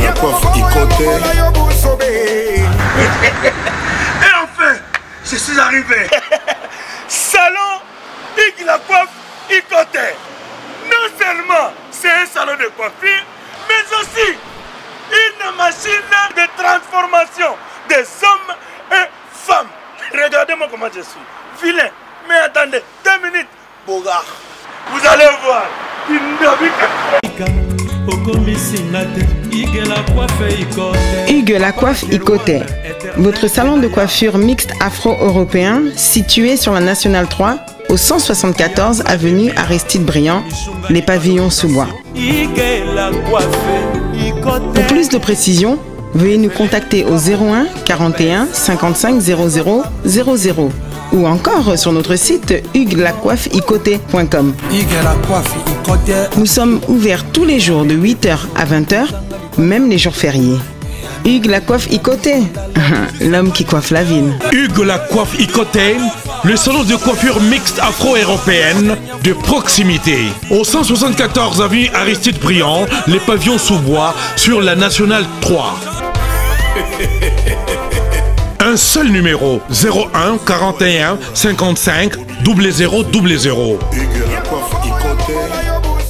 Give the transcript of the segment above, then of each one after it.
la coiffe Ikoté. Et enfin, je suis arrivé. Salon Hugues la coiffe Ikoté. Non seulement c'est un salon de coiffure, mais aussi une machine de transformation des hommes et femmes. Regardez-moi comment je suis. Vilain. Mais attendez, 2 minutes. Bogard. Vous allez voir. Hugues la coiffe Ikoté. Votre salon de coiffure mixte afro-européen situé sur la Nationale 3 au 174 avenue Aristide Briand, les pavillons sous bois. Pour plus de précisions, veuillez nous contacter au 01 41 55 00 00 ou encore sur notre site huguelacoiffeikoté.com. Nous sommes ouverts tous les jours de 8h à 20h, même les jours fériés. Hugues la coiffe Ikoté, l'homme qui coiffe la ville. Hugues la coiffe Ikoté, le salon de coiffure mixte afro-européenne de proximité. Au 174 avenue Aristide Briand, les pavillons sous bois sur la Nationale 3. Un seul numéro, 01 41 55 00 00.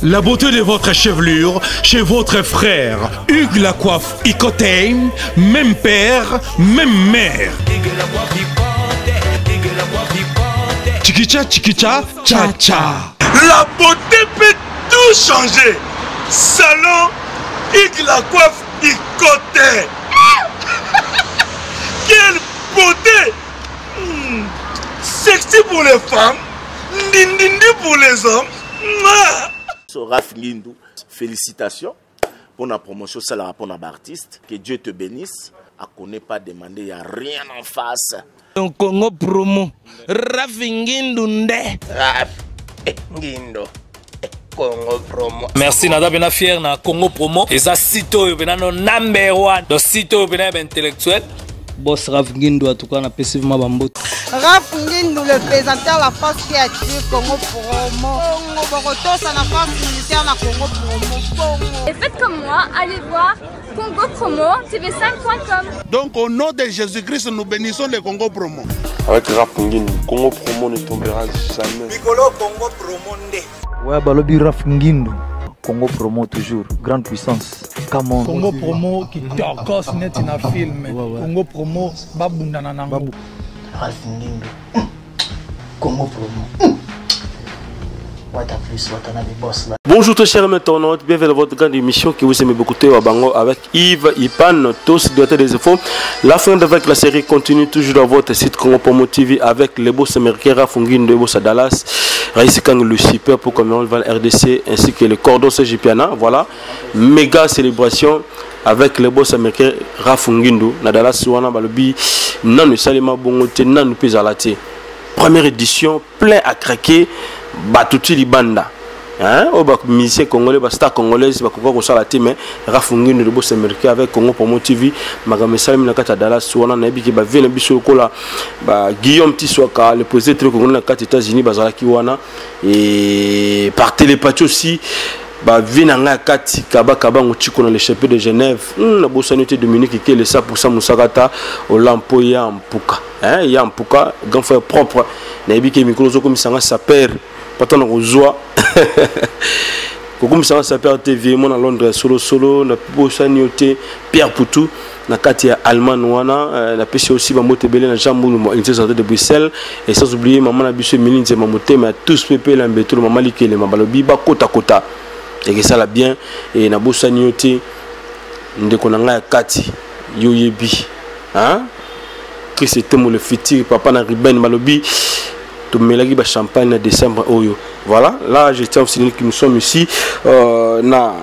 La beauté de votre chevelure chez votre frère. Hugues la coiffe Ikoté, même père, même mère. Chikicha, chikicha, cha cha. La beauté peut tout changer. Salon Hugues la coiffe Ikoté. Quelle beauté! Sexy pour les femmes, ndindi pour les hommes. Raf Ngindou, félicitations pour la promotion, c'est la rapport d'artiste. Que Dieu te bénisse. À connaît pas demander, il n'y a rien en face. Donc Congo promo, Raf Ngindou nde. Raf Ngindou. Congo promo. Merci nada bena fier na Congo promo. Et ça sito bena no number 1. Donc sito bena intellectuel. Boss Raf Ngindou en tout cas on a passivement bambot. Raf Ngindou le présentateur la force créative Congo promo. Boroto ça la force militaire na Congo promo. Et faites comme moi, allez voir Congo promo tv5.com. Donc au nom de Jésus-Christ nous bénissons le Congo promo. Avec Raf Ngindou, Congo promo ne tombera jamais. Piccolo Congo promo nde. Ouais, balobi Raf Ngindou. Congo promo toujours, grande puissance. Congo promo qui torcos net na film. Congo promo babunda na nango. Raf Ngindou. Congo promo. Bonjour très chers internautes, bienvenue dans votre grande émission qui vous aimez beaucoup avec Yves Ipan, tous dotés des infos. La fin avec la série continue toujours dans votre site Congo Promo TV avec les boss américains Raf Ngindou et boss à Dallas, Raïs Kang le super pour Cameroun Val RDC ainsi que le cordon CGPana. Voilà, méga célébration avec les boss américains Raf Ngindou, na Dallas wana balobi nanu salima bongote nanu pezalate. Première édition plein à craquer. Batuti Libanda, hein, au bac musicien congolais, star congolaise, bakouka kosala team, Raf Ngindou le boss américain avec Congo Promo TV, Magamesam na kata Dallas, wana na biki ba vient biso kola, ba Guillaume Tiswaka, le président congolais na kata États-Unis, bazalaki wana et par télépathie aussi. Ba vinanga kati kaba ngutiko na l'échappée de Genève na bosanité Dominique qui est le 100% musakata au lampo ya mpuka hein ya mpuka grand frère propre na biki micro zo comme sanga sa père patana kozwa comme sanga sa père TV mon à Londres solo na bosanité Pierre Poutou na kati ya Allemagne wana na pesi aussi ba motebele na Jean Moulou université de Bruxelles et sans oublier maman na biso Milinze mamote mais tous pépé la mbeto maman likele mabalobi ba kota et que ça l'a bien et na bosani yote ndeko na nga kati yoyebi hein que c'était mon le futur papa na riben malobi to melagi ba champagne en décembre oyo voilà là je tiens aussi que nous sommes ici na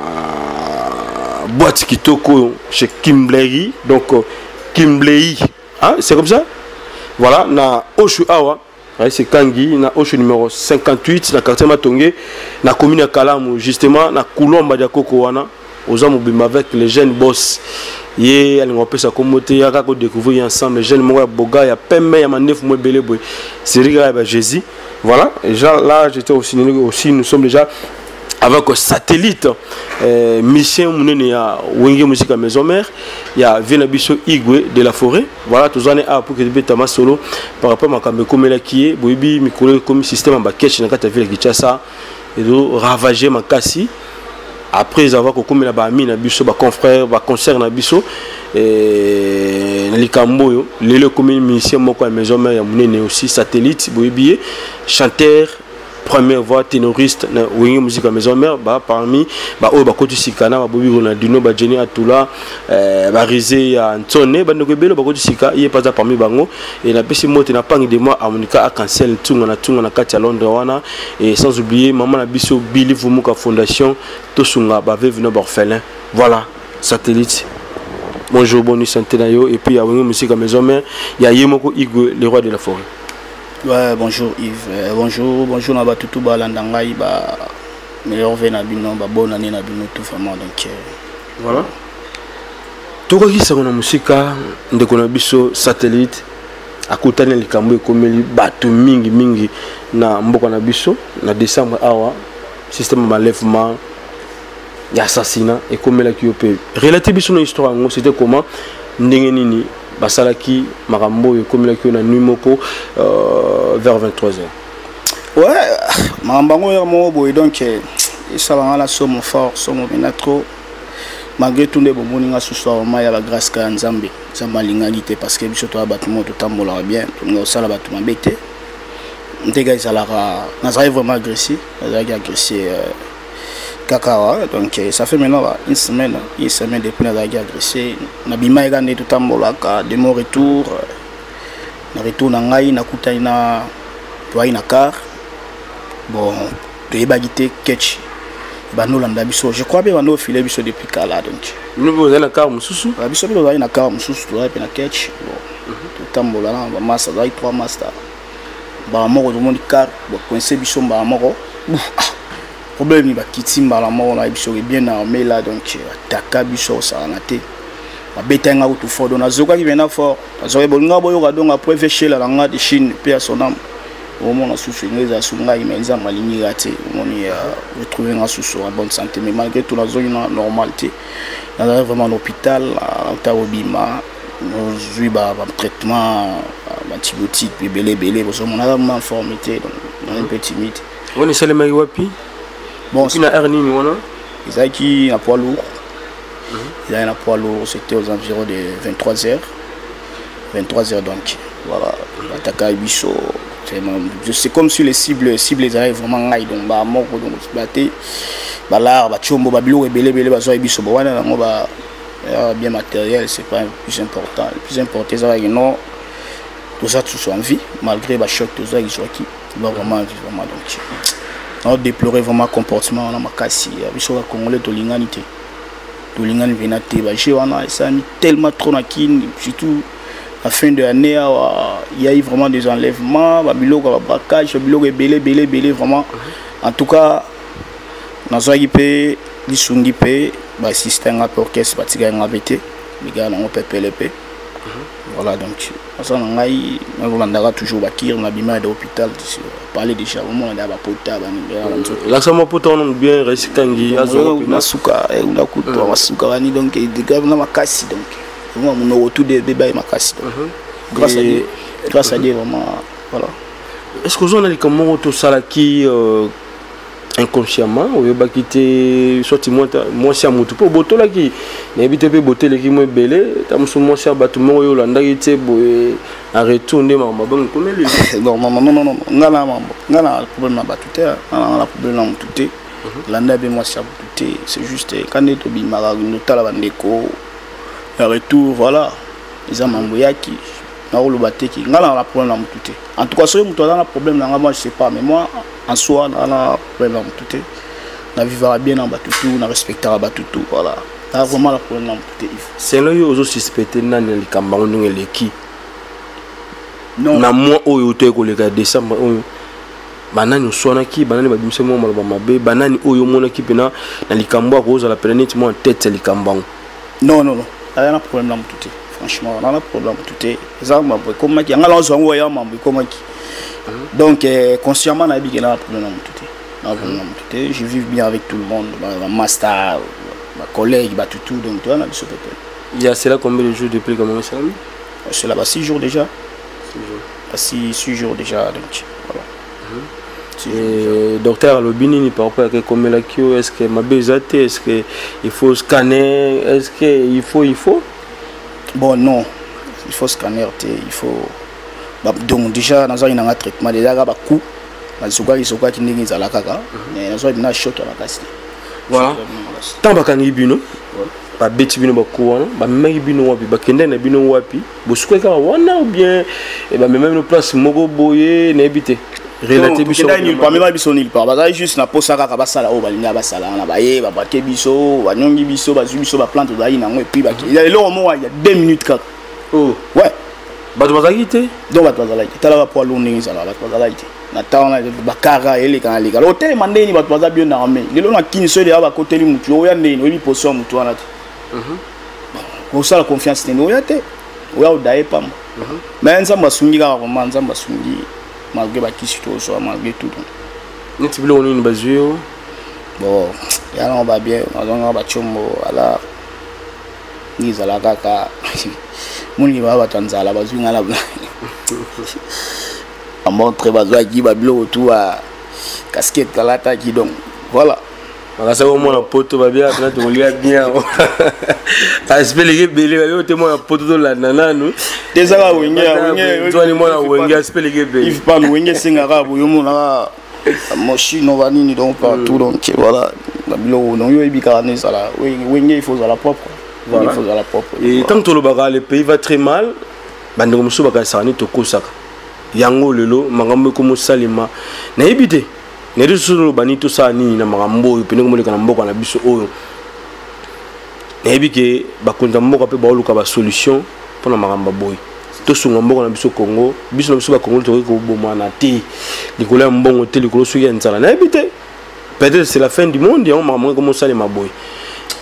boîte kitoko chez Kimbley donc Kimbley hein c'est comme ça voilà na Oshu Awa. C'est Kangi, na Osho numéro 58, na quartier Matongé, na commune à Kalamu, justement, na Koulomba de Kokowana, aux hommes avec les jeunes boss. Et elle nous sa communauté, il y a découvrir ensemble, les jeunes mois boga, il y a Pembe, il y a Manef, moi belé boy. C'est rigolo, Jésus. Voilà, déjà là, j'étais aussi, nous sommes déjà avec satellite mission munene ya Wenge Musique à Maison Mère, il y a Venabiso Igwe de la Forêt. Voilà, tous les ans pour que tu Tama solo par rapport à Makambe Komela qui est Boibi Mikolo comme système en baketch na kata ville Kinshasa et de ravager Makasi. Après avoir comme la bami na biso ba confrère ba concert na biso likambo le commune mission moko à Maison Mère ya munene aussi satellite Boibi chanteur première voix ténoriste na Wenge Musique à Maison Mère parmi oyo bakoti sikana babobi Ronaldinho Jenny Atula Rizé ya Ntone bandoko belo bakoti sika ye pas parmi bango et na pesi mote na pangi de moi amonika a cancel tunga na kati ya Londres wana et sans oublier maman na biso Billy Vumuka Fondation tosunga ba veuve no orphelin. Voilà, satellite. Bonjour, bonne santé na yo et puis ya Wenge Musique à Maison Mère ya Yemoko Igwe le roi de la forêt. Ouais, bonjour Yves, bonjour Naba Tutu Balandangai, meilleur vœu na bino, bonne année na bino tout vraiment donc voilà. Toko ki sa na musika ndeko na biso satellite akutana likambo ekomeli bato mingi na mboka na biso na décembre awa système malèvement ya assassinat ekomela ki yope. Relater biso na histoire ngo c'était comment ndenge nini basalaki makambo ekomela ki na nuit moko vers 23h. Ouais, makambo ya mo boy donc ça va la somme fort, somme trop. Malgré tout les bonbons nga ce soir ma ya la grâce ka Nzambe, Nzamba lingalité parce que biso to abattement tout tambola bien, tout nga sala batuma bete. Ndega isalara, nazari vraiment agressé, Kakawa, donc ça fait maintenant une semaine depuis la guerre agressée. Nabima egane tout tambolaka, de mon retour, na retour na ngai na kutai na toi na car. Bon, de ebagité catch. Bano landa biso, je crois bien bano filer biso depuis kala donc. Nous vous na car mususu, biso biso na car mususu toi pe na catch. Bon, tout tambola na massa dai 3 master. Ba moko do mon car, bon coincé biso ba moko. Problème ni ba kitimba la mort na biso bien armé là donc ataka biso ça na té ba betenga ko tout fort donc azoka ki bena fort azoka bolinga boyo ka donc après fêcher la langa de Chine pe à son âme au moment souffrir les asunga imenza malingi raté on y a retrouvé en sous en bonne santé mais malgré tout la zone normalité on est vraiment à l'hôpital à Taobima on joue ba traitement antibiotique belé parce qu'on a vraiment informité donc on est un peu timide on est seulement wapi. Bon, c'est une hernie, ils ont qui un poids lourd. Ils ont un poids lourd, c'était aux environs de 23h. 23h donc. Voilà. Attaque à Bisso. C'est comme si les cibles arrivent vraiment high. Donc, bah, mort, donc, batté. Bah, là, bah, chombo, bah, bilo, et belé, bah, Bisso. Bah, bien matériel, c'est pas le plus important. Le plus important, c'est que non, tout ça, tout soit en vie. Malgré le choc, tout ça, ils sont qui. Ils vont vraiment vivre, vraiment. Donc, on déplorait vraiment comportement on a makasi biso ka congolais to linganité to lingani venate ba jewana ça mis tellement trop na kin surtout à fin de l'année il y a eu vraiment des enlèvements ba biloko ba braquage biloko belé vraiment en tout cas na zoaki pe lisungi pe ba système orchestre batika ngabete les gars on peut PLP. Voilà donc ça ngai on toujours bakir na bima de l'hôpital parler déjà au moment da ba pota ba la sama pota on bien resikangi azo masuka una kuto masuka bani donc des gars na makasi donc moi mon retour de bébé makasi grâce à Dieu vraiment voilà. Est-ce que vous avez comment tout ça qui inconsciemment ou yoba quitter sorti moi si amutu po boto la qui n'habite pas boté les qui moi belé tamusu moi si abattement yo landa ite boye en retourner mama bon connaît les non ngala problème na batute ngala problème na mutute landa be moi si amutu c'est juste quand est obi mara notala bandeko en retour voilà les amambo yaki na lo bateki ngala la problème na mutute en tout cas si mutu a un problème na moi je sais pas mais moi en soi on a problème tout na vivra bien en batutu na respectera batutu voilà là vraiment la problème tout c'est là yo ozo suspecter nani likamba ndenge leki non na moi oyo te ko leka décembre oyo banani sona ki banani babimse mo maloba mabe banani oyo mona ki pena na likambo ko za la planète moi en tête likamba non là y a un problème tout franchement on a un problème tout ça mambo comme qui ngala zo ngo ya mambo comme qui donc consciemment na bi que na problème tout Je vis bien avec tout le monde, ma master, ma collègue, tout, donc tu vois, il y a cela combien de jours depuis comment ça? C'est là-bas 6 jours déjà. 6 jours déjà, donc voilà. Et docteur Lobini, par rapport à comment la Kyo, est-ce que ma BZT, est-ce qu'il faut scanner, est-ce qu'il faut? Bon, non, il faut scanner, il faut. Donc, déjà, dans un traitement, déjà, il y a un coup. Il y a un qui n'est pas là. Il y a un shot à la casse. Voilà. Tant que tu bino, ba beti bino ba kuwana, ba meki bino wapi, ba kende na bino wapi, bo souka wana ou bien et ba même no place moko boye na ebité. Relaté biso. Kende pas même biso nil pas. Ba juste na posa ka ba sala o ba linga ba sala na ba ye ba ba ke biso, ba nyongi biso, ba zu biso ba plante za ina ngo et puis ba. Il y a le moment il y a 2 minutes kaka. Oh. Ouais. Ba to bazaki te. Donc ba to bazaki. Tala ba po longi za ba to bazaki. Na taona ba kara ele kana le. Hotel mandeni ba to baza bien na ame. Le long na kini so de ba koteli mutu o ya ndeni o bi poso mutu wana te. Pour ça la confiance n'est pas là. Mais on s'en va soutenir, on s'en va soutenir malgré qui se trouve, malgré tout. Nous avons une base. Bon, on va bien, on va chombo, alors ni za la kaka. Moni va batanza la bazu ngala. On montre bazu qui va bloquer tout à casquette kalata qui donc voilà. Ça au moins la pote va bien, après tu regardes bien. Aspect les belé, yo te moi la pote de la nana nous. Déjà wenge, toi ni moi la wenge aspect les belé. Il pas wenge singara bo yo mona moshi no vanini donc partout donc voilà. Babilo donc yo ibikane ça là. Wenge il faut à la propre. Voilà. Il faut à la propre. Et tant que le bagarre le pays va très mal, bande comme ça bagarre ça ni to kosaka. Yango lelo magambo comme salima. Na ebité. Neri sulu bani to sa ni na magambo pene ko na mboka na biso oyo nebike bakonza mboka pe baoluka ba solution pona magamba boy to sunga mboka na biso Congo biso na biso ba Congo to ko boma na te likolo ya mbongo te likolo suki ya nzala na ebite peut-être c'est la fin du monde ya magambo comme ça les maboy.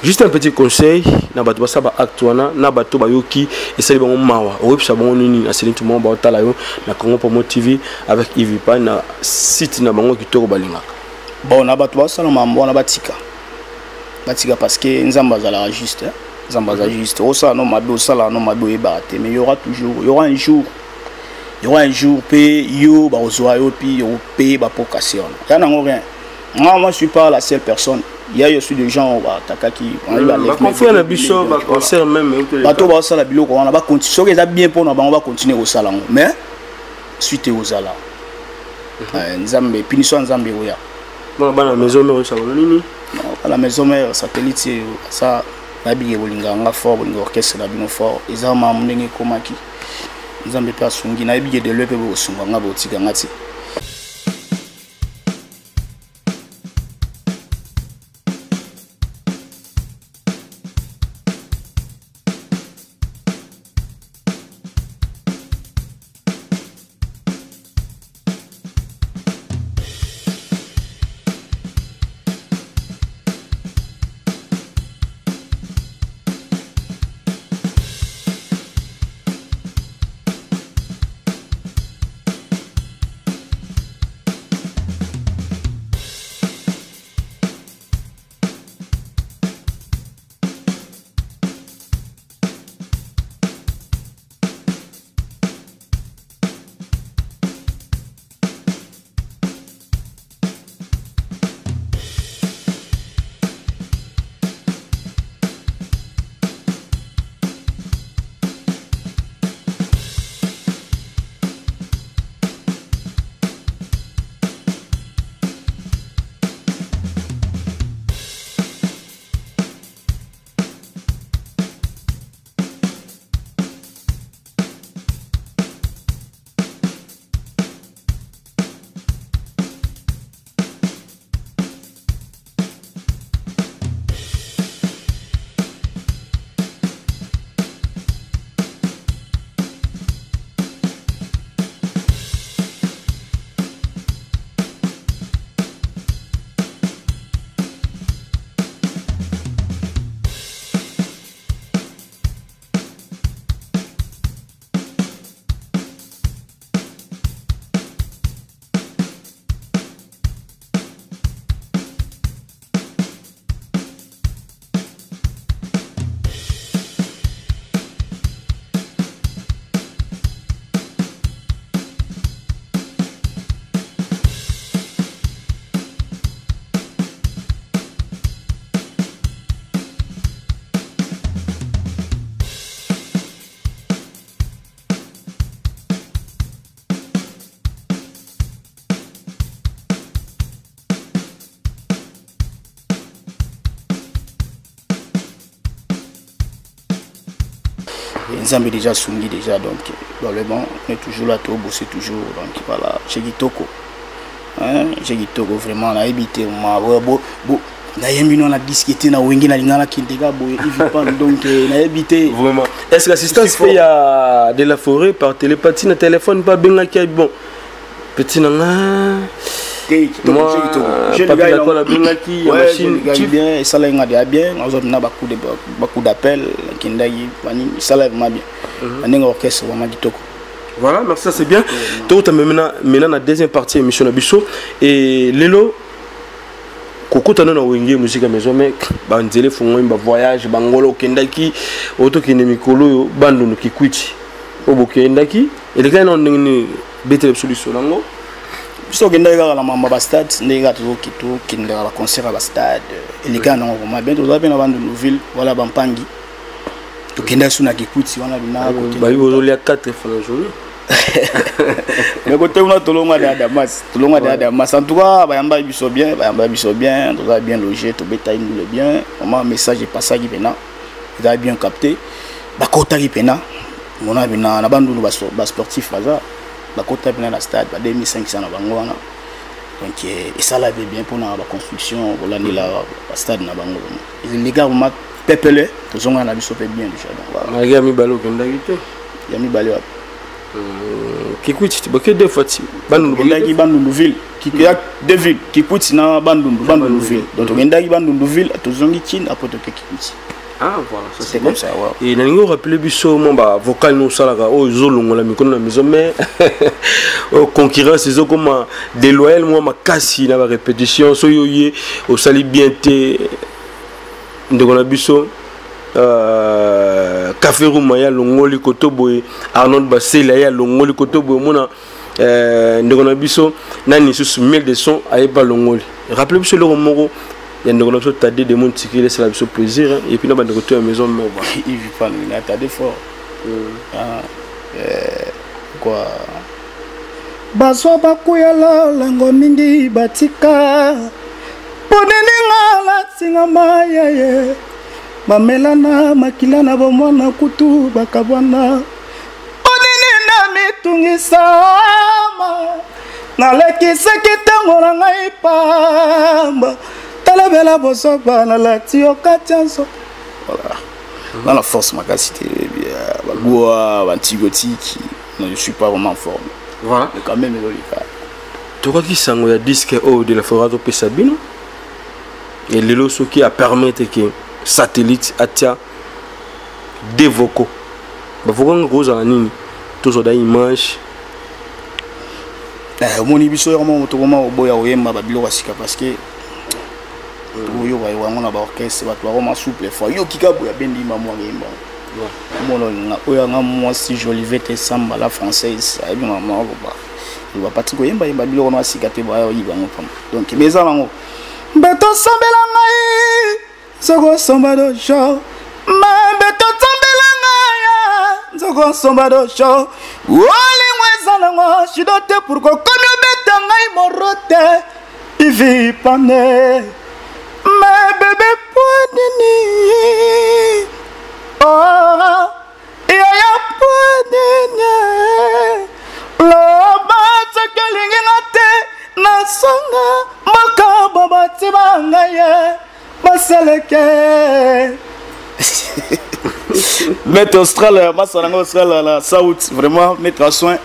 Juste un petit conseil na bato basaba actuana na bato bayoki esali bango mawa websa bango nini na seli tout monde ba tala yo na Congo Promo TV avec Ivipa na site na bango kitoko balingaka. Bon na bato basala mambo na batika parce que nzamba zala juste nzamba za juste o ça no mado sala no mado ebate mais il y aura un jour pe yo ba ozwa yo pi yo pe ba pokasion kana ngo rien. Moi je suis pas la seule personne. Il y a aussi des gens qui on fait un bichot, on sert même. Bateau va ça la bilo on va continuer. Ça bien pour nous, on va continuer au salon. Mais suite aux salons. Nzambe, punition Nzambe oya. Non, la maison mère ça va nini? La maison mère satellite ça la biye bolinga nga fort bolinga orchestre la bino fort. Ezama mundenge komaki. Nzambe pe asungi na biye de lepe bo sunga nga botika ngati. Nzambe déjà soumis déjà, donc dans le banc, on est toujours là, tout bosser toujours, donc voilà, chez Gitoko. Chez Gitoko, vraiment, on a évité, on a discuté, on a lingala Kindega, donc on a évité. Vraiment. Est-ce que l'assistance fait à de la forêt par télépathie, le téléphone, pas bien là, bon. Petit nana. Moi, je le gars, il a bien, et ça l'a bien, on a beaucoup d'appels, ça l'a bien. On a un orchestre vraiment Gitoko. Voilà, merci, ça c'est bien. Tout maintenant la deuxième partie de l'émission Nabiso. Et Lelo, Koko tano na wenge musique à maison, mais banzele font un voyage, bangolo kendaki, auto qui n'est mikolo, bando no kikwiti. Obo kendaki, et les gars n'ont ni bête solution lango. So kenda ga la mama stade ndega to kito kinda la concert à stade et les gars non vraiment bien to za bien bando nouvelle voilà bampangi to kenda suna kikuti wana bina ko ba yo les 4 francs journée. Mais côté on a tolonga de Damas en tout cas bayamba biso bien to za bien logé to beta indule bien vraiment message est passé qui bena il a bien capté ba kota qui pena mon a bina na bando no ba sportif baza ba kota bena la stade ba 2500 na bango wana donc et ça là bien pour la construction voilà ni la stade na bango les gars vraiment pepele to zonga na biso pe bien déjà donc voilà ma mi balo kenda kite ya mi balo Kikuti, tu deux fois. Bandundu ville, qui a deux villes, Kikuti na Bandundu ville. Donc on a Bandundu ville, tu zongi chin après tu Kikuti. Ah voilà, c'est comme ça. Et nous rappelé biso mon vocal nous salaga oh zolongo la mikono na maison mais concurrence ils ont comme déloyal moi ma kasi na répétition so yoyé au sali bien té ndekona biso Café Rouma ya longoli kotoboy Arnold Basela ya longoli kotoboy mona ndekona biso nani sous 1000 de son ayeba longoli rappelez biso le romoro ya ndekona biso tade de monde tikile c'est la biso plaisir et puis na bande côté à maison mais bon il vit pas na tade fort quoi baswa bakuyala lango mingi batika poneni ngala singa mayaye Mamelana makilana bomona kutu bakabwana onini na mitungisa nalekisa kitango na ngai pamba talabela bosoba na latio katianso voilà dans la force makasité bagoa bantigotiki non je suis pas vraiment en forme voilà mais quand même elolika toi qui sango ya disque au de la forado pesabino et lelo soki a permettre que satellite atia des vocaux ba vocaux gros à nini toujours da image moni biso vraiment autrement oboya oyemba ba bilo wasika parce que yo ba wango na ba orchestre ba vraiment souple fois yo kika boya bendi mamu ngimba mono na oya nga moi si Jolivette samba la française abi maman ba il va partir koyemba yemba bilo na wasika te ba yo yibango pam donc meza bango beto sombela ngai Zogo somba do show, mambe to tombela ngaya. Zogo somba do show, wali mweza na ngo shidote purko komyo beta ngai morote. Ivi pane, ma bebe poinini. Oh, ya poinini. Lo bata kelingi ngate na songa makaba batiba ngaya. Maître Austral, la South, vraiment mettre à soin.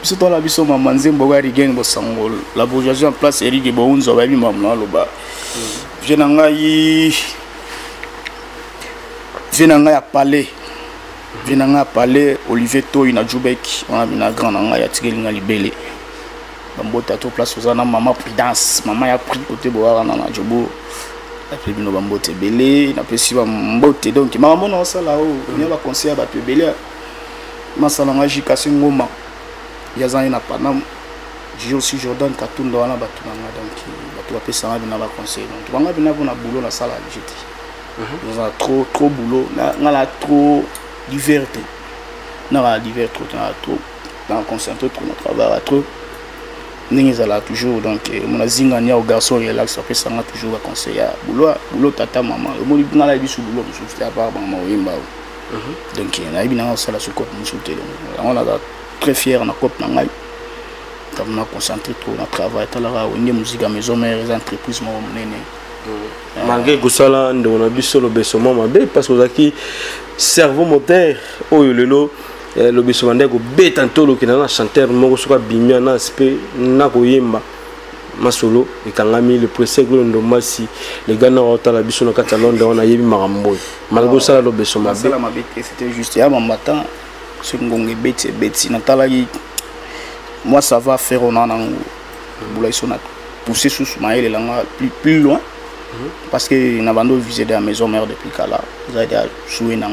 Surtout la biso mamanze mbogari gang bosangol. La bourgeoisie en place Eric Bounzo babi mamna loba. Venanga ya palais. Venanga palais Olivier Toy na Jubek, on a bina grand nga ya tigelinga libele. Bambota to place ozana mama prudence, mama ya pris côté boara na Jobo. Après bino bambote belé na pesi bambote donc maman non ça là haut on va conseiller ba belé masala nga jikasi ngoma ya zani na panam j'ai aussi Jordan Katunda wana batu na donc batu apesa nga bina ba conseiller donc banga bina bona boulot na sala jeté nous a trop boulot na la trop liberté na la liberté trop dans concentrer trop notre travail trop Ningizala toujours donc mon zingania au garçon relax après ça m'a toujours conseillé boulot tata maman le moni na la bisu boulot je suis à part maman oyemba Donc on a bien ça la sous-cop on a très fier on a cop nangai on a concentré trop on a travaillé talara on est musique à maison mère les entreprises mon nene malgré que ça là on a vu solo besoma mabe parce que qui cerveau moteur oyo lelo le besoma ndeko betantolo qui na chanteur moko soka bimia na aspect na koyemba masolo ekangami le précède ndo masi les gars na otala biso na Catalogne on a yebi marambo malgré ça le besoma ça la mabe c'était juste ya matin ce ngonge beti na tala moi ça va faire on a boulaïso na pousser sous maïle là plus loin parce que na bando visé de la maison mère depuis kala vous avez joué na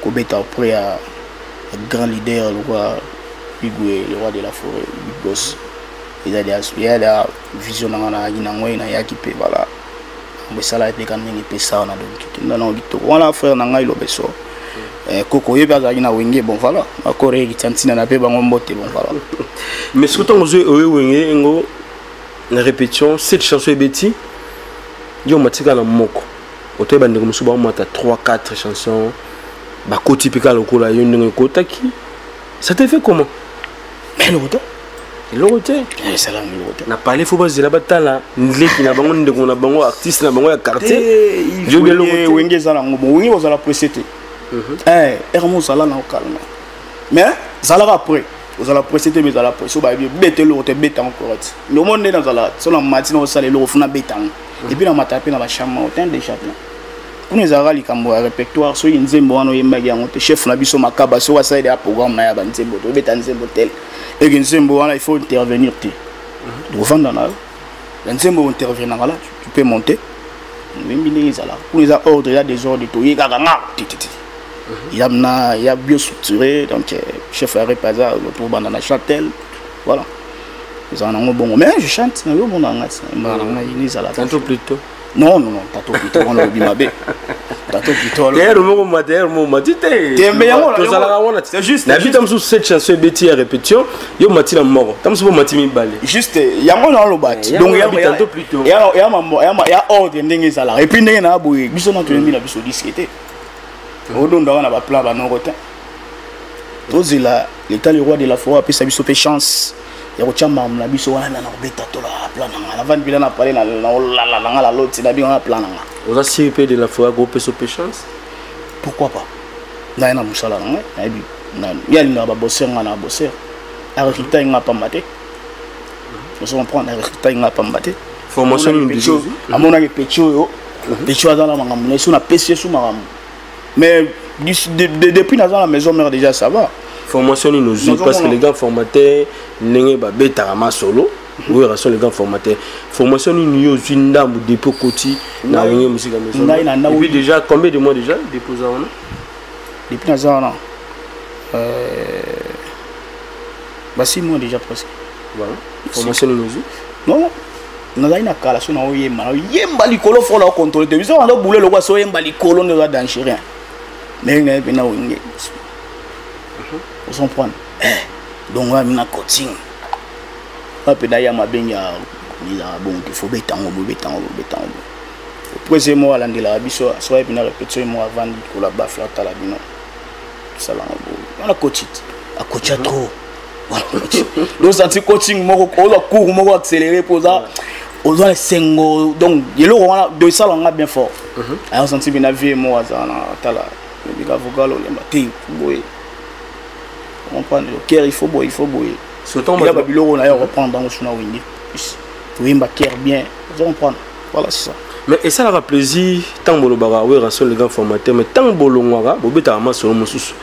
ko beta après à grand leader le roi Igwe le roi de la forêt Big Boss il a la vision na ngoi na yakipe voilà mais ça là et quand ngi pesa na donc non voilà frère na ngai lo beso koko yeba za ina wenge bon voilà akore gitantina na pe bango mbote bon voilà mais ce que on joue wenge ngo la répétition cette chanson est Betty yo matika na moko otoy bande ko musuba mata 3-4 chansons ba ko typique lokola yo ndenge ko taki ça te fait comment mais le roté salam le roté na parler faut pas zela batala ndleki na bango ndeko na bango artiste na bango ya quartier yo bien le wenge za la ngobo wenge za la précédé Hermo Zala na calme. Mais Zala après, vous allez précéder mais Zala après, so ba bête le roté bête encore. Le monde est dans Zala, sur la matinée au salé le refuna bête. Et puis la matape na ba chambre au temps déjà. Pour les Zara li kambo répertoire so yinzembo wana yemba yangote chef na biso makaba so wasa ide programme na ya ba nzembo to bête nzembo tel. Et nzembo wana il faut intervenir te. Do vendre na. Nzembo intervenir là, tu peux monter. Même les Zala. Pour les ordres il y a des ordres to yega nga titi. Il y a bien structuré, donc chef à Repaza, le tour dans la châtel, voilà. Nous en avons bon, mais je chante, mais bon, on a un peu plus tôt. Non, t'as tout plutôt, on a oublié ma bête. T'as tout plutôt. C'est juste. N'habitons sous cette chanson Betty à répétition, yo mati la mort. T'as sous mati mi balé. Juste, il y a un dans le bat. Donc il y a un peu plus tôt. Il y a ordre d'engue ça là. Et puis n'engue na boui, biso na tu mis la biso disquette. On doit avoir plan à nos retins. Tous là, l'état le roi de la forêt a pu s'abisoper chance. Il y a autre membre la biso wana na beta to la plan na avant bilan na parler na la l'autre c'est la bien on plan na. On a CP de la forêt groupe s'abisoper chance. Pourquoi pas? Na na musala na bi na ya ni na ba bosser na bosser. Arrêter nga pas maté. Nous allons prendre arrêter nga pas maté. Formation ni biso. Amona ke pecho yo. Pecho dans la mangamune sur na PC sous maram. Mais depuis la maison mère déjà ça va. Formation nous nous parce que les gars formateurs n'engé ba betarama solo. Oui, raison les gars formateurs. Formation nous yo zindam dépôt koti na ngé musique à maison. Et puis déjà combien de mois déjà déposé on? Depuis la zone bah 6 mois déjà presque. Voilà. Formation nous non. Naza ina kala so na oyemba yemba likolo fo la contrôler te biso ando boule lo kwa so yemba likolo ne va dangerer mais na bina winge on s'en prend donc on a mina coaching après d'ailleurs ma benga ni la bon il faut betango après c'est moi la ndela biso so bina répétition moi avant ko la bafla tala bino ça là on a coaché a coaché trop donc ça c'est coaching moko ko la cours moko accéléré pour ça aux sengo donc il de ça on a bien fort alors senti bien vie moi ça na tala bika vocal le matin boy on prend le cœur il faut boy surtout il y a babilo on a reprendre dans suna windi oui mba cœur bien on prend voilà c'est ça mais et ça la plaisir tant bolo baga oui raison les gars formateur mais tant bolo ngwa bobeta ma solo mususu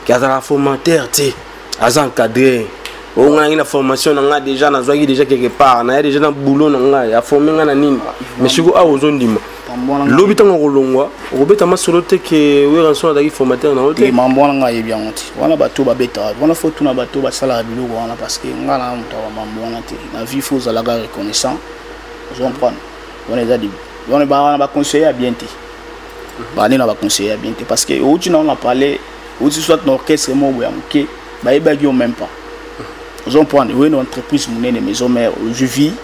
kazala formateur ti azan encadré on a une formation on a déjà na zoaki déjà quelque part on a déjà dans boulot on a formé na nini mais siko a ozondima lobi tango kolongwa obeta masolo te ke we ranso na formateur na hotel mambo nga yebia ngoti wana bato ba beta wana faut tuna bato ba sala biloko wana parce que ngala mutawa mambo wana te na vie faut la ga reconnaissant on prend on est dit on ba conseiller bien te ba ni na ba conseiller bien te parce que outi na on a parlé outi soit dans orchestre mo boya mke ba ebagi même pas on prend une entreprise monene maison mère je vis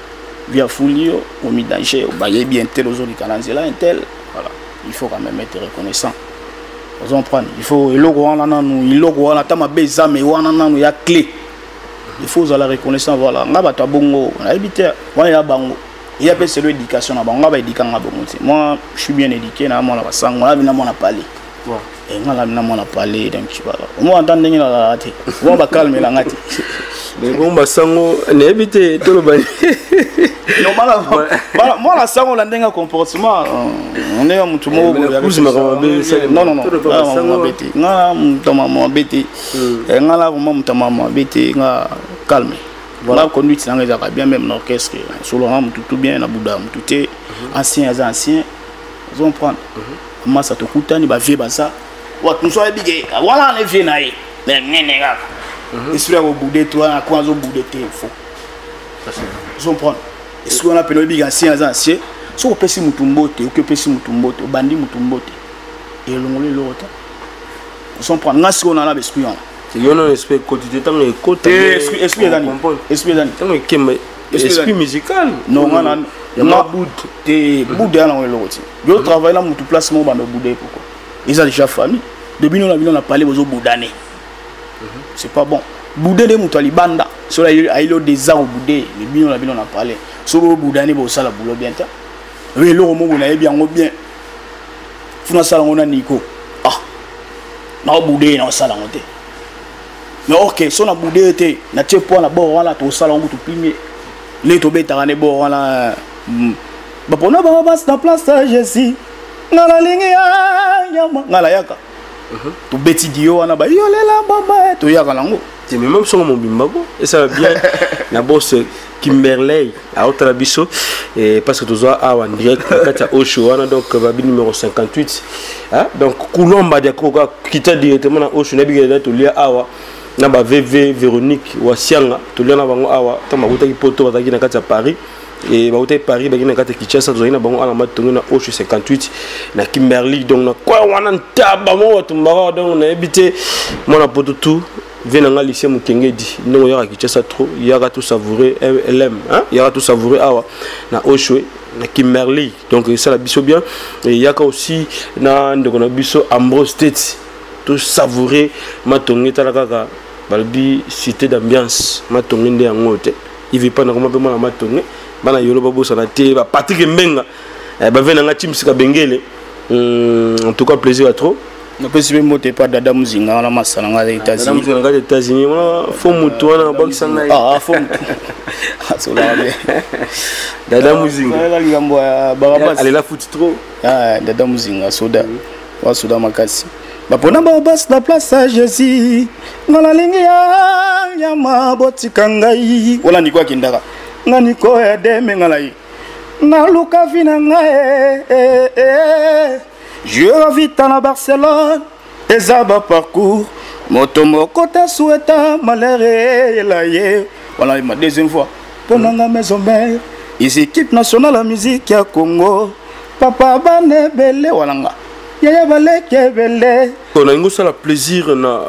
via Foulio au mi danger au baye bien tel aux autres canaux là un tel voilà il faut quand même être reconnaissant Vous comprenez? Il faut il a ta ma beza mais il y a clé. Il faut la reconnaissance voilà. On a bongo, on a habité, on a bango. Il y a pas c'est l'éducation là, on va éduquer na bongo. Moi, je suis bien éduqué na moi la sang, moi na moi parler. Et moi la na moi parler donc tu vois. Moi entendre ngi la raté. On va calmer la ngati. Mais bon basango na habité tout le bani. Non moi la sang on a un comportement on est un tout mot non maman bêté nga la vraiment maman bêté nga calme voilà conduite ça nga bien même l'orchestre solo tout bien na bouda tout est ancien vous comprendre moi ça te coûte ni ba vie ba ça wa nous soit bigé voilà les vieux naï mais nega esprit au boudé toi à quoi au boudé té faux vous comprendre est-ce qu'on appelle big ancien so ko pesi mutumbote ou que pesi mutumbote bandi mutumbote et l'ongolé l'autre on s'en prend ngasi on a la beskuyon c'est yon esprit quotidien tant et côté esprit d'ani tant esprit musical non na boud te boudé là on l'autre yo travaille là mutu place mo bando boudé pourquoi ils ont déjà famille depuis nous on a parlé aux boudané c'est pas bon boudé de mutu libanda sur la il a des ans boudé les bino on a parlé sur le boudané bo ça la boulot bien ta oui le moment on a bien funa sala on a Nico na boudé na sala on te mais ok so na boudé te na tie point na bo wala to sala on tout premier les to beta ne bo wala ba pona ba bas na place Jésus na la ligne ya ngala yaka to beti dio wana ba yolela baba to yaka lango c'est même son mon bimbo et ça va bien na boss Kimberley à Otrabiso et parce que tu dois avoir en direct quand au show donc babi numéro 58 hein donc Koulomba dia ko quitter directement au show na bigela to lia awa na ba VV Véronique wa Sianga to lia na bango awa tama kuta ki poto bazaki na kati ya Paris et ba kuta Paris ba kina kati Kinshasa to ina bango ala matongo na au show 58 na Kimberley donc na kwa wana ntaba mo to mbara donc na habité mona poto tout venanga lycée Mukengedi non yaka Kinshasa trop yaka tout savourer LM hein yaka tout savourer awa na Oshwe na Kimberley donc ça la biso bien et yaka aussi na ndeko na biso Ambrose State tout savourer matongi talaka balbi cité d'ambiance matongi nde yangote il veut pas na comment pe matongi bana yolo babo sana te ba Patrick Mbenga ba venanga team sika bengele en tout cas plaisir à trop. Je ne peux pas Dada Muzinga, la masse aux États-Unis. Dada États-Unis, faut moutoir ah, faut Dada Muzinga. Allez la foot trop. Ah, Dada Muzinga, soda. Wa soda makasi. Bapona ba bas la place à Jésus. Ngala lingi ya maboti kangai. Wala ni kwa kindaka. Ngani ko ya deme ngalai. Na luka vina ngae. Je revite à Barcelone, et Zaba parcours. Motomoko ta souhaita malheur et laïe. Voilà ma deuxième fois. Pendant la maison mère, les équipes nationales de musique à Congo. Papa Bane Bele, voilà. Yaya Bale Kebele. On a eu ça plaisir na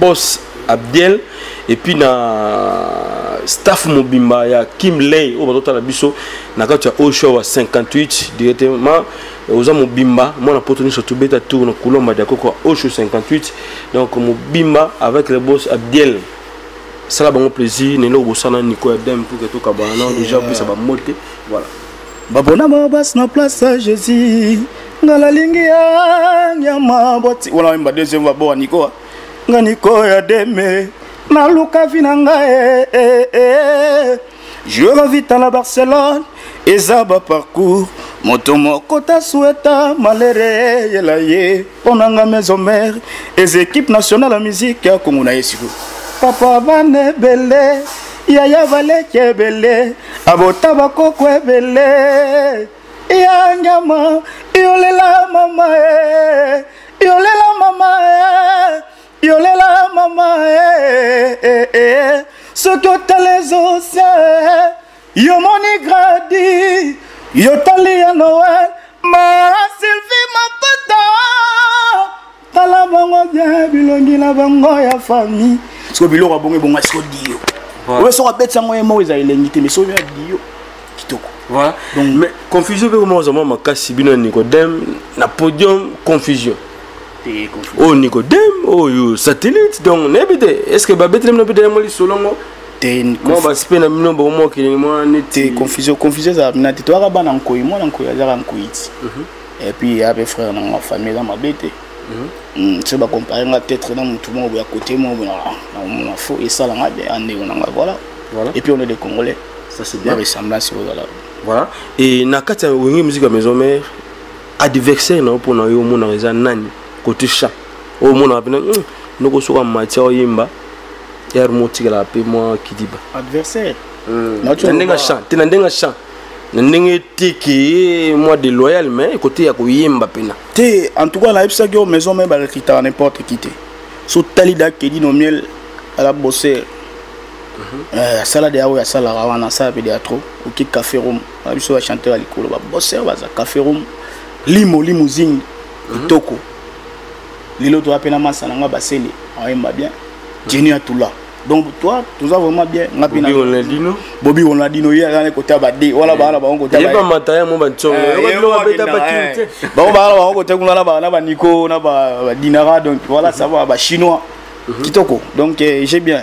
boss Abdiel et puis na staff Mobimba ya Kim Lay au bateau la biso na kati au show 58 directement aux Mobimba moi na potoni surtout beta tour na Koulomba de Koko au show 58 donc Mobimba avec le boss Abdiel ça la bon plaisir neno bosana Nico Adam pour que tout kabana déjà puis ça va monter voilà babona mabas na place à Jésus ngala lingi ya nyama boti wala mba deuxième va bo Nico Nganiko ya deme na luka vinanga je revite à la Barcelone et Zaba parcours motomo kota souhaita malere yelaye ponanga maison mère et équipes nationales de musique ya Congo na yesiku papa Bane Bele yaya Bale Kebele abota bakoko ebele ya nyama yolela mama yolela mama ce que t'as les océans yo moni gradi yo tali ya Noël ma Sylvie ma pata tala bango bien bilongi na bango ya famille ce que biloko bongo bongo ce dio ouais so rabet sango mo eza elengite mais so ya dio kitoko voilà donc mais confusion pe comment makasi bino Nicodème na podium confusion Oh Nicodème, oh yo satellite donc n'habite. Est-ce que babette même n'habite dans le solongo? Moi bah c'est pas un minimum pour moi qui est moi n'était confusion ça n'a été toi rabat en koi moi en koi azar en kuit. Et puis avec frère dans ma famille dans ma bête. C'est pas comparer la tête dans tout le monde à côté moi on a faux et ça là voilà. Et puis on est des Congolais. Ça c'est bien ressemblance voilà. Voilà. Et na kata wingi musique à maison mère adversaire non pour na yo mona reza nani côté chat. Au mona apena noko soka matière yimba. Yar motika la pe moi qui dit ba. Adversaire. Ndenga chat, ndenga chat. Ndenga tiki moi de loyal mais côté ya ko yimba pena. Té en tout cas la ipsa go maison même ba recruter n'importe qui té. So talida qui dit no miel à la bosser. Sala de awa sala wana sa pe de atro o ki café room abiso va chanter à l'école ba bosser ba café room limousine toko lilo to apena masana nga baseli ayemba bien Jenny a tout là donc toi tout ça vraiment bien ngapina Bobby Ronaldinho hier dans côté abadé wala ba on côté ba mataya mo ba ntsongo ba beta ba kinte ba on côté kuna na ba Nico na ba Dinara donc voilà ça va ba chinois kitoko donc j'ai bien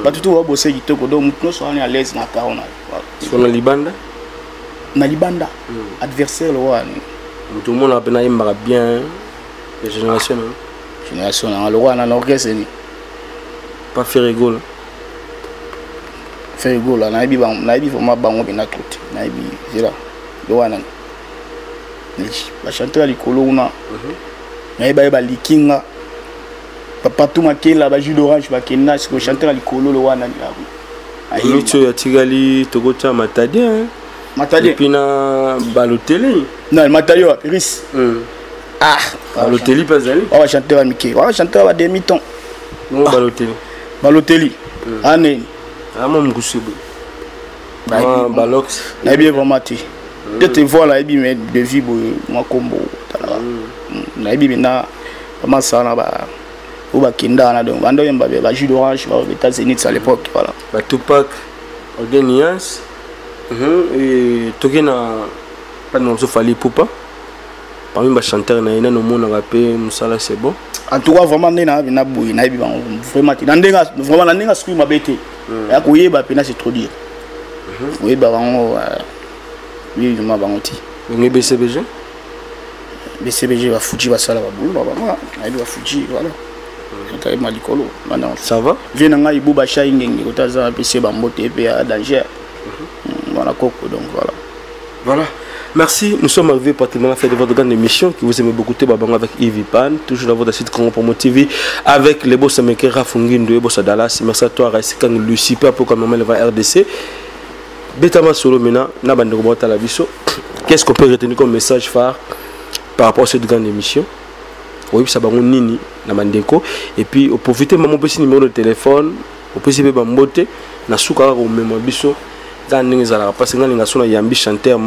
pas tout va bosser kitoko donc nous sommes à l'aise na kaona sur na libanda adversaire le roi tout le monde a peine yemba bien les génération le roi na l'orchestre ni pas faire rigolo là na ibi vraiment bango bina côté na ibi là le roi na ba chanter likolo una na iba ba likinga papa tout makela ba jus d'orange ba kenna ce que chanter likolo le roi na ayi tu ya tigali tokota matadien Matadien. Et puis na Balotelli. Non, Matadien à Paris. Ah, Balotelli pas allé. On va chanter à Mickey. On va chanter à demi-temps. Non, Balotelli. Balotelli. Année. Ah, mon goussebu. Balox. Na bien vraiment tu. Je te vois là, mais de vie moi combo. Na bien na comment ça na ba ou ba kinda na donc bando yamba ba jus d'orange ba États-Unis à l'époque voilà. Ba Tupac Organias. Et toqué na pas non se fallait poupa parmi les chanteurs na ina no mona rapé musala c'est bon en tout cas vraiment na boui na bi vraiment ndenga vraiment ndenga screw ma bête ya koyeba pena c'est trop dire oui ba bango oui ma bangoti ngi BCBG va fuji ba sala ba boulou ba na bi ba fuji voilà quand ma likolo maintenant ça va vient nga ibu ba sha ingenge kotaza PC ba mbote pe ya danger. Voilà, donc voilà. Merci, nous sommes arrivés pratiquement à la fin de votre grande émission qui vous aimez beaucoup avec Yves Pan, toujours dans votre site Congo Promo TV avec les boss américains Rafungindo et boss Dallas. Merci à toi, Raïsikan Lucie, pour comme on va RDC. Betama Solo Mena, Nabande Robota la Bisso. Qu'est-ce qu'on peut retenir comme message phare par rapport à cette grande émission? Oui, ça va nini, Namandeko. Et puis, au profiter, maman peut numéro de téléphone, au peut s'y bambote, Nasuka au même Bisso. Parce que nous avons un chanteur,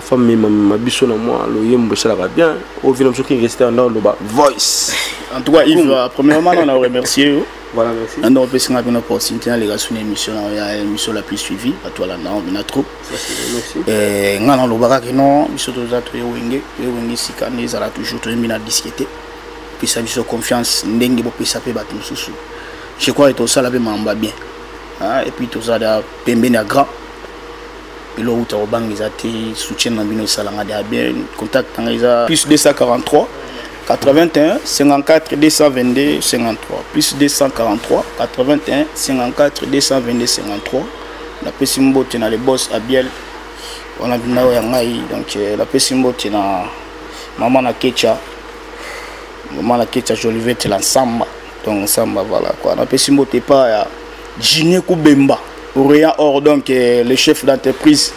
femme mabiso na moi, le yembo ça va bien. Au final, ceux qui restent dans le voice. En tout cas, Yves, premièrement, on a remercié. Voilà, merci. On a remercié une opportunité à l'émission, l'émission la plus suivie. À toi là, on a trop. Merci. On a le barak non, monsieur Toza, tu es wingé, si quand ils ont toujours tout mis à discuter. Puis ça, j'ai confiance, n'engue pas ça peut battre nous sous. Je crois que tout ça là, m'a bien. Et puis tout ça, pembe na grand. Et là où tu as des soutien dans le salon bien contact plus 243 81 54 222 53 plus 243 81 54 222 53 la pesimbo tena le boss Abiel on a bien donc la pesimbo tena maman na Kecha Jolivet l'ensemble donc ensemble voilà quoi la pesimbo t'es pas Jiné Koubemba Orient Or donc le chef d'entreprise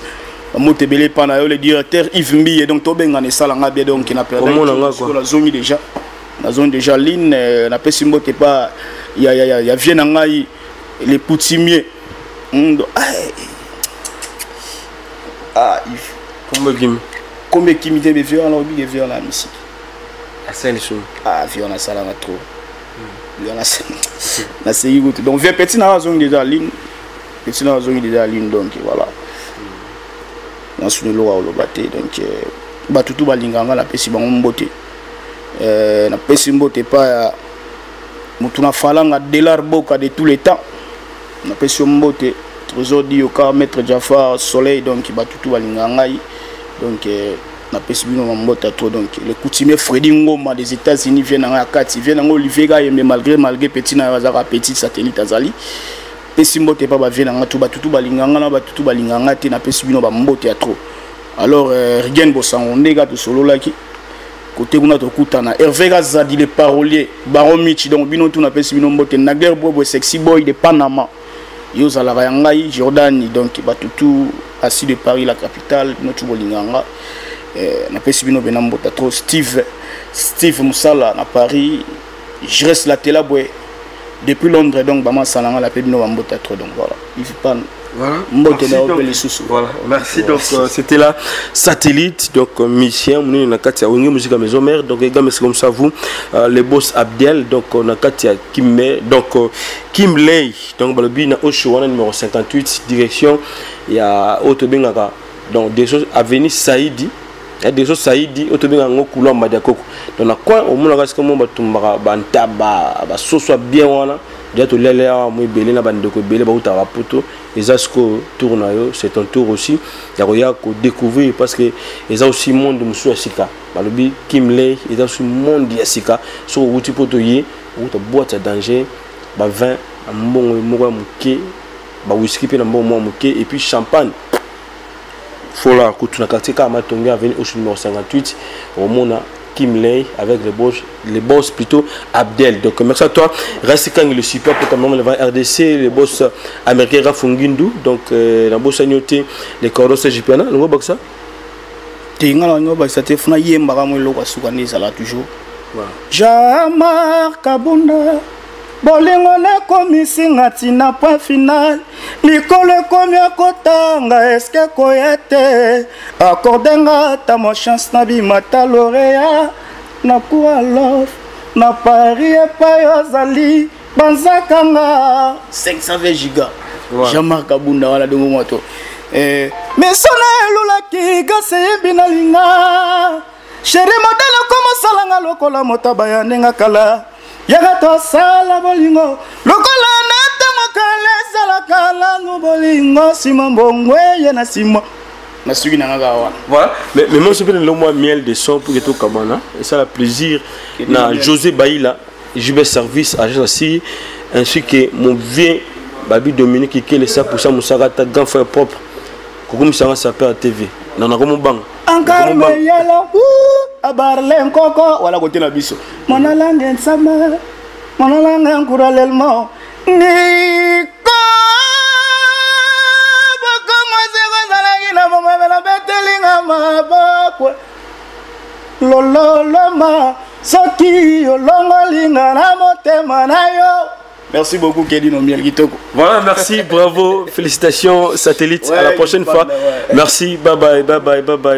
Motebele Pana le directeur Yves Mbi donc Tobenga ne salanga bien donc n'a perdu la zone déjà ligne na pesimbo te pas il y a vient ngai les poutimiers Yves comme qui me vieux alors bien vieux la musique vieux na salanga trop vieux na c'est donc vieux petit na zone déjà ligne petit na zone déjà ligne donc voilà on a le loi au baté donc batutu balinganga la pesi bango mbote na pesi mbote pa mutuna falanga Delar Boka de tous les temps na pesi mbote trésor di yoka maître Jafar Soleil donc batutu balinga ngai donc na pesi bino mbote trop donc le coutumier Freddy Ngoma des États-Unis viennent en Akati viennent en Olivier Gaye mais malgré petit na bazaka petit satellite azali pesi mbote pa ba viennent en tout batutu balinga na batutu balinga ngati na pesi bino ba mbote trop alors Rien Bosango ndega to solo laki côté kuna to kutana Hervé Gazadi le parolier Baron Michi donc bino tout na pesi bino mbote Naguer Bobo sexy boy de Panama Yoza la Yangai Jordan donc batutu assis de Paris la capitale notre bolinganga na pesi bino benambo trop Steve Moussala na Paris je reste la télé boy depuis Londres donc bama salanga la pebino bambota trop donc voilà il faut pas voilà. Merci. Donc c'était là Satellite donc Michien on a Katia on musique à maison mère donc également c'est comme ça vous les boss Abdel donc on a Katia Kimme donc Kim Lei donc balobi na Oshowana numéro 58 direction il y a Otobengaka donc des choses avenue Saïdi il y a des choses Saïdi Otobengaka ngokula Madiakoko donc na quoi au monde reste comme batumbaka bantaba ba soso bien wana déjà tout lélé moi belé na bandoko belé ba uta rapoto Ezasko tournayo c'est un tour aussi il y a découvrir parce que ils ont aussi monde musu asika balobi Kimley ils ont aussi monde asika so uti potoyer uta boîte à danger ba vin mbongo moko muke ba whisky pe na mbongo muke et puis champagne fola kutuna katika matonga avenue au numéro 58 au mona Kimley avec les boss plutôt Abdel. Donc merci à toi. Reste quand le support pour ta maman le RDC, les boss américains Rafungindu, donc la boss agnoté les cordos égyptiens, le gros boxa. Tinga la ngoba ça te funa yemba ka mo lokwa sukani ça là toujours. Jamar Kabunda bolingo na komisi ngati na point final likolo komi akotanga eske koyete accordenga ta mo chance na bimata lauréat na kwa love na Paris epa yozali banzakanga 520 giga Jean-Marc Kabunda wala dongo moto mesona elulaki gase yebina linga chéri modèle comme salanga lokola motabaya nenga kala Yagato sala bolingo lokola nata mokale sala kala no bolingo sima mbongwe yana sima nasugi na ngaka voilà mais moi je peux le moi miel de son pour que tout kamana et ça la plaisir na José Baïla JB service agence ainsi que mon vieux Babi Dominique qui est le 100% Moussagata grand frère propre Kokum Sanga s'appelle TV nana comme bang encore mais yala abarlen koko wala côté na biso monalange nsama monalange nkuralelmo niko bako mazego zalangi na mama bela betelinga mabakwe lololoma soki olongolinga na motema na yo. Merci beaucoup Kedino Miel Kitoko. Voilà, merci, bravo, félicitations Satellite, à la prochaine fois. Merci, bye bye.